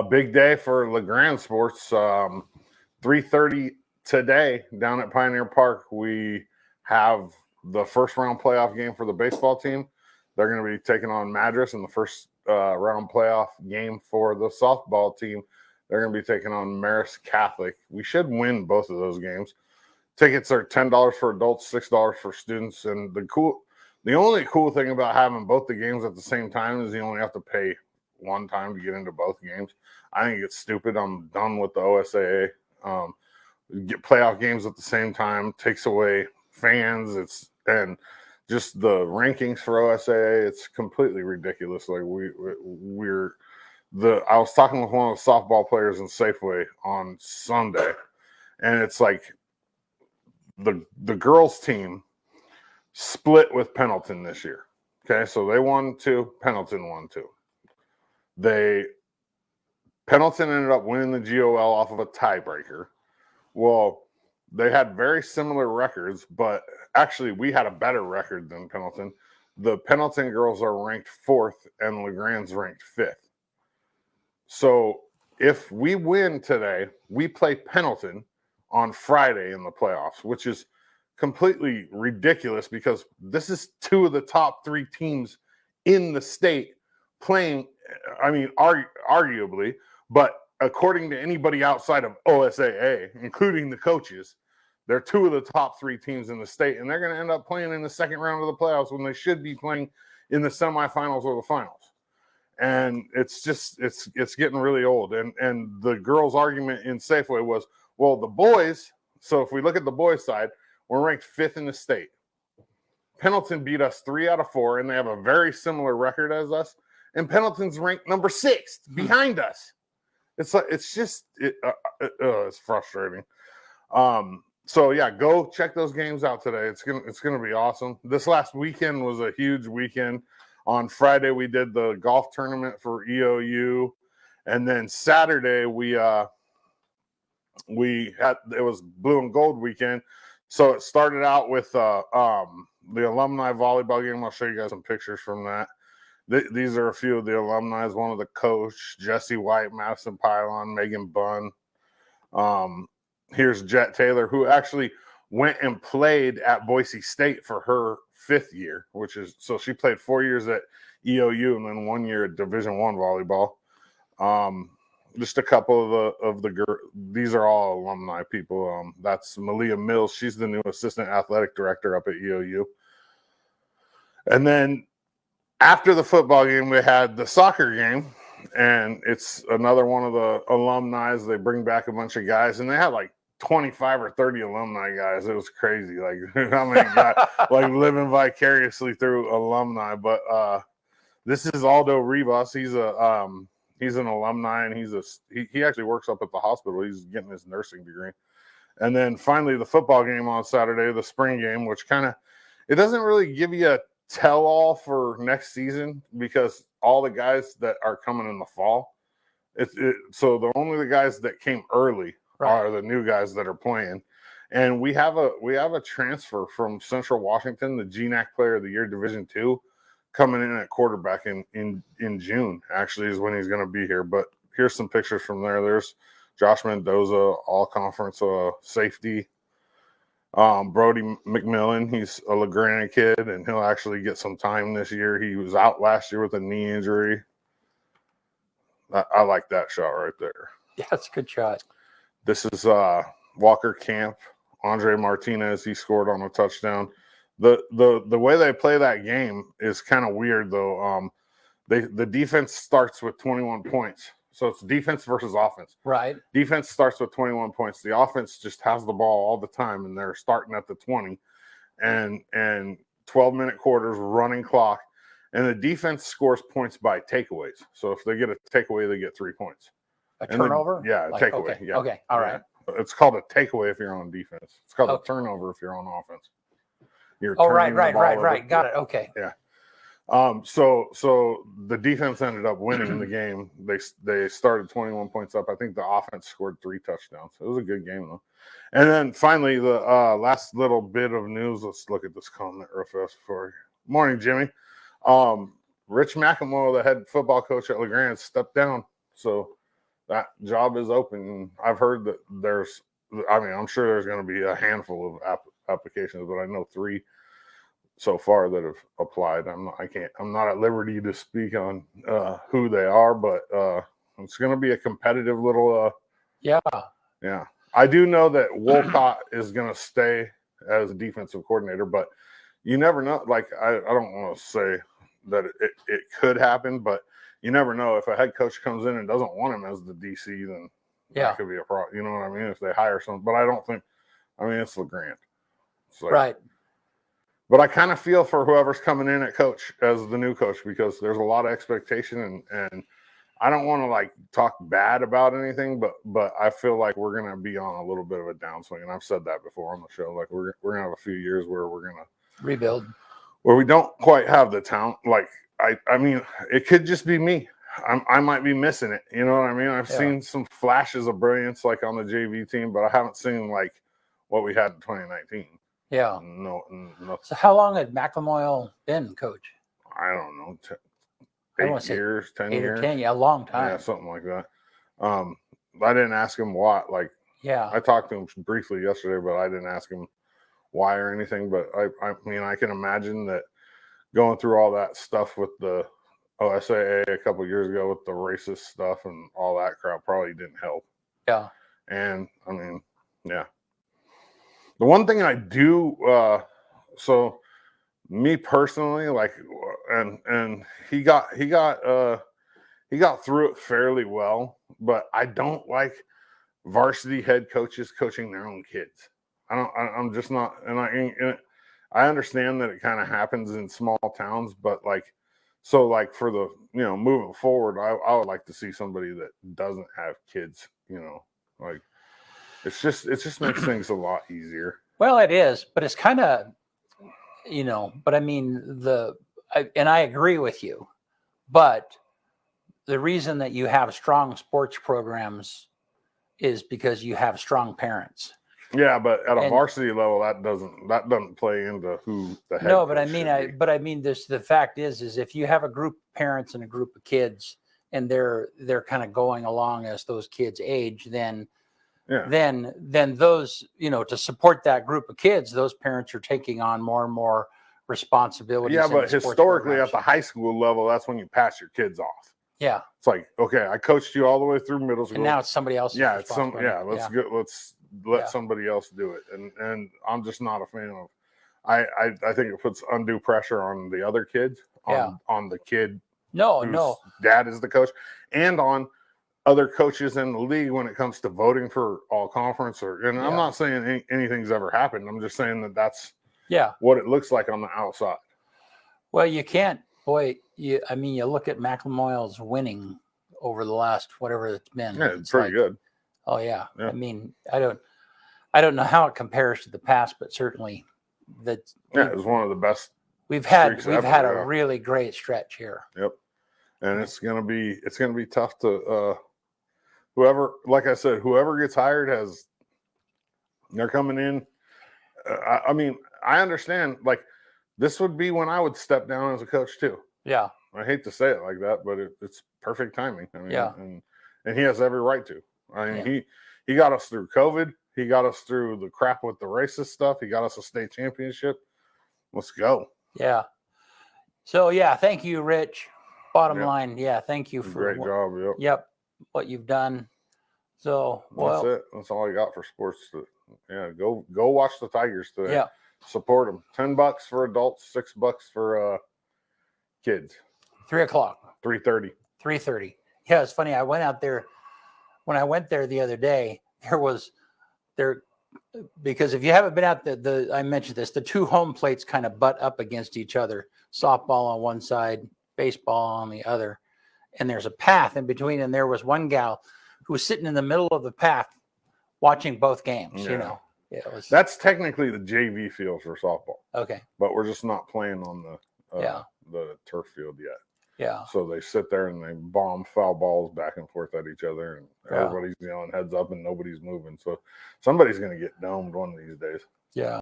Big day for LeGrand sports. 3:30 today down at Pioneer Park. We have the first round playoff game for the baseball team. They're going to be taking on Madras in the first round playoff game for the softball team. They're going to be taking on Marist Catholic. We should win both of those games. Tickets are $10 for adults, $6 for students. And the only cool thing about having both the games at the same time is you only have to pay one time to get into both games. I think it's stupid. I'm done with the OSAA. Get playoff games at the same time takes away fans. And just the rankings for OSAA. It's completely ridiculous. Like I was talking with one of the softball players in Safeway on Sunday, and it's like the girls team split with Pendleton this year. Okay, so they won 2, Pendleton won 2. Pendleton ended up winning the GOL off of a tiebreaker. Well, they had very similar records, but actually we had a better record than Pendleton. The Pendleton girls are ranked 4th and LeGrand's ranked 5th. So if we win today, we play Pendleton on Friday in the playoffs, which is completely ridiculous because this is 2 of the top 3 teams in the state playing. I mean, arguably, but according to anybody outside of OSAA, including the coaches, they're 2 of the top 3 teams in the state, and they're going to end up playing in the second round of the playoffs when they should be playing in the semifinals or the finals. And it's getting really old. And the girls' argument in Safeway was, well, the boys, so if we look at the boys' side, we're ranked 5th in the state. Pendleton beat us 3 out of 4, and they have a very similar record as us. And Pendleton's ranked number 6 behind us. It's frustrating. So yeah, go check those games out today. It's gonna be awesome. This last weekend was a huge weekend. On Friday we did the golf tournament for EOU, and then Saturday we had it was blue and gold weekend. So it started out with the alumni volleyball game. I'll show you guys some pictures from that. These are a few of the alumni. One of the coach, Jesse White, Madison Pylon, Megan Bunn. Here's Jet Taylor, who actually went and played at Boise State for her 5th year, so she played 4 years at EOU and then 1 year at Division I volleyball. Just a couple of the these are all alumni people. That's Malia Mills. She's the new assistant athletic director up at EOU. And then after the football game, we had the soccer game, and it's another one of the alumni. They bring back a bunch of guys, and they had like 25 or 30 alumni guys. It was crazy. Like how many guys like living vicariously through alumni. But this is Aldo Rivas. He's an alumni, and he actually works up at the hospital. He's getting his nursing degree. And then finally the football game on Saturday, the spring game, which it doesn't really give you a tell-all for next season because all the guys that are coming in the fall, so the guys that came early are the new guys that are playing. And we have a transfer from Central Washington, the GNAC Player of the Year Division II, coming in at quarterback in June, actually, is when he's going to be here. But here's some pictures from there. There's Josh Mendoza, all-conference safety. Brody McMillan, he's a LeGrand kid, and he'll actually get some time this year. He was out last year with a knee injury. I like that shot right there. Yeah, that's a good shot. This is Walker Camp, Andre Martinez. He scored on a touchdown. The way they play that game is kind of weird, though. The defense starts with 21 points. So it's defense versus offense. Right. Defense starts with 21 points. The offense just has the ball all the time, and they're starting at the 20. And 12-minute quarters, running clock. And the defense scores points by takeaways. So if they get a takeaway, they get 3 points. A turnover? Takeaway. Okay. Yeah. Okay. All right. It's called a takeaway if you're on defense. It's called a turnover if you're on offense. Right. Got it. Okay. Yeah. So the defense ended up winning the game. They started 21 points up. I think the offense scored 3 touchdowns. It was a good game though. And then finally, the last little bit of news. Let's look at this comment real fast for you. Morning, Jimmy. Rich McEnroe, the head football coach at LeGrand, stepped down. So that job is open. I've heard that I'm sure there's going to be a handful of applications, but I know 3 so far that have applied. I'm not at liberty to speak on who they are, but it's going to be a competitive little. Yeah. I do know that Wolcott is going to stay as a defensive coordinator, but you never know. Like, I don't want to say that it could happen, but you never know. If a head coach comes in and doesn't want him as the DC, then that could be a problem. You know what I mean? If they hire someone, but I don't think. I mean, it's LeGrand. It's like, right. But I kind of feel for whoever's coming in at coach as the new coach, because there's a lot of expectation, and I don't want to like talk bad about anything, but I feel like we're gonna be on a little bit of a downswing, and I've said that before on the show. Like we're gonna have a few years where we're gonna rebuild, where we don't quite have the talent. Like I mean, it could just be me. I might be missing it. You know what I mean? I've seen some flashes of brilliance like on the JV team, but I haven't seen like what we had in 2019. Yeah. No. So how long had McLemoyle been coach? I don't know. 8 years, 10 8 years. or 10, a long time. Yeah, something like that. I didn't ask him why. Like, I talked to him briefly yesterday, but I didn't ask him why or anything. But I mean, I can imagine that going through all that stuff with the OSAA a couple of years ago with the racist stuff and all that crap probably didn't help. Yeah. And I mean, yeah. The one thing I do, so me personally, like, and he got through it fairly well, but I don't like varsity head coaches coaching their own kids. I'm just not, and I understand that it kind of happens in small towns, but like, so like for the, moving forward, I would like to see somebody that doesn't have kids, like it just makes things a lot easier. Well, it is, but it's kind of, but I mean, and I agree with you, but the reason that you have strong sports programs is because you have strong parents. Yeah, but at a varsity level, that doesn't play into who the head. No, but I mean, the fact is if you have a group of parents and a group of kids, and they're kind of going along as those kids age, then those, to support that group of kids, those parents are taking on more and more responsibilities. Yeah, but historically at the high school level, that's when you pass your kids off. Yeah, it's like, okay, I coached you all the way through middle school, and now it's somebody else's. Yeah, it's let's let somebody else do it, and I'm just not a fan of. I think it puts undue pressure on the other kids, on the kid. No, dad is the coach, and on other coaches in the league when it comes to voting for all conference. I'm not saying anything's ever happened. I'm just saying that's what it looks like on the outside. Well, you can't. Boy, you look at McLemoyle's winning over the last whatever it's been. Yeah, it's pretty good. Oh yeah. I mean, I don't know how it compares to the past, but certainly it was one of the best. We've had a really great stretch here. Yep, and it's gonna be tough to whoever, like I said, whoever gets hired they're coming in. I mean, I understand. Like, this would be when I would step down as a coach too. Yeah. I hate to say it like that, but it's perfect timing. I mean, and he has every right to. I mean, he got us through COVID. He got us through the crap with the racist stuff. He got us a state championship. Let's go. Yeah. So, thank you, Rich. Bottom line, thank you for great job. Yep, what you've done. So, that's it. That's all I got for sports. Go watch the Tigers today. Yeah. Support them. $10 for adults, $6 for kids. 3:00. 3:30. 3:30. Yeah, it's funny. I went out there. When I went there the other day, because if you haven't been out I mentioned this, the two home plates kind of butt up against each other. Softball on one side, baseball on the other, and there's a path in between. And there was one gal who was sitting in the middle of the path watching both games. Yeah. That's technically the JV field for softball. Okay, but we're just not playing on the turf field yet. Yeah. So they sit there and they bomb foul balls back and forth at each other, and everybody's yelling heads up and nobody's moving. So somebody's going to get domed one of these days. Yeah.